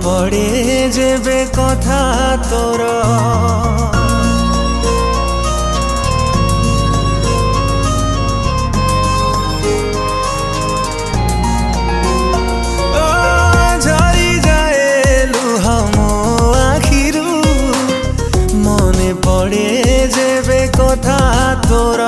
পড়ে যেবে কথা তোর ঝরি যায় লুহ মো আখিরু মনে পড়ে যেবে কথা তোর